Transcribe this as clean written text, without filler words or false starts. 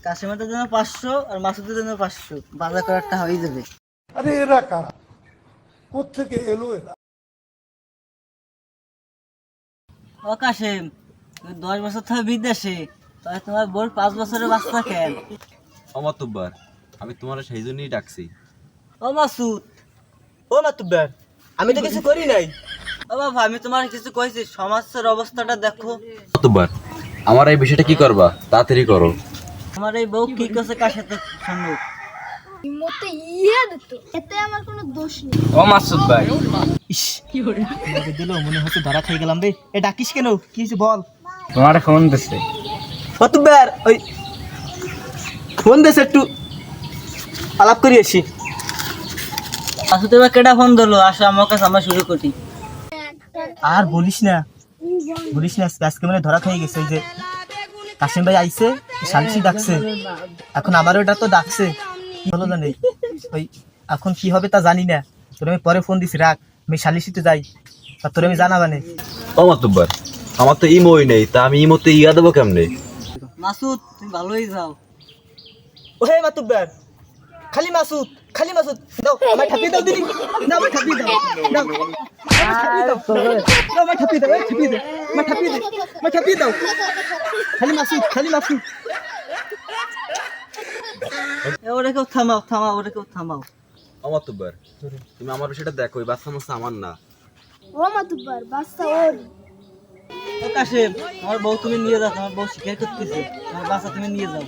কাশিমাটার জন্য 500 আর মাসুদের জন্য 500, বাজার করারটা হয়ে যাবে। আরে এরা কারা, কোত্থেকে এলো এরা? ও কাশেম, তুমি 10 বছর থেকে বিদেশে, তাই তোমার বোর 5 বছরের বাচ্চা কেন? অমাতুব্বার, আমি তোমার সেই জন্যই ডাকছি। ও মাসুদ, ও মাতুব্বার, আমি তো কিছু করি নাই। ও বাবা, আমি তোমার কিছু কইছি, সমাজের অবস্থাটা দেখো। অমাতুব্বার, আমার এই বিষয়টা কি করবা, তাড়াতাড়ি করো। আমার এই বউ কি করছে কার সাথে শুনো। মতে ইয়া দিত, এতে আমার কোনো দোষ নেই। ও মাসুদ ভাই, ইস, তোমাকে দিলো মনে হচ্ছে ধরা খাই গেলাম রে। এ ডাকিস কেন, কি হয়েছে বল? তোমার ফোন দিছে। মাতুব্বার, ওই ফোন দেছে, একটু আলাপ করি আসি। মাসুদ এবার কেটা ফোন ধরলো, আসো আমার কাছে, আমরা শুরু করি। আর বলিস না, আজকে মানে ধরা খাই গেছে। ওই যে কাশিম ভাই আইছে, সালিশি ডাকছে, এখন আমারও এটা তো ডাকছে, কি হলো জানি। ওই এখন কি হবে তা জানি না, তোর আমি পরে ফোন দিছি, রাখ, আমি সালিশিতে যাই, আর তোর আমি জানাবানে। অমাতুব্বার, আমার তো ইমোই নেই, তা আমি ইমোতে ইয়া দেবো কেমনে? মাসুদ, তুমি ভালোই যাও। ওহে মাতুব্বার, খালি মাসুদ দাও, আমায় ঠাপিয়ে দাও দিদি, না আমায় ঠাপিয়ে দাও, দাও আমায় ঠাপিয়ে দাও, আমায় ঠাপিয়ে দাও, খালি মাসুদ। ওরে কেউ থামাও, ওরে কেউ থামাও। অমাতুব্বার, তুমি আমার বিষয়টা দেখো, ওই বাচ্চা মাচ্চা আমার না। ও মাতুব্বার, বাচ্চা ওর। ও কাশেম, আমার বউ তুমি নিয়ে যাও, আমার বউ শিকার করতেছে, আমার বাচ্চা তুমি নিয়ে যাও।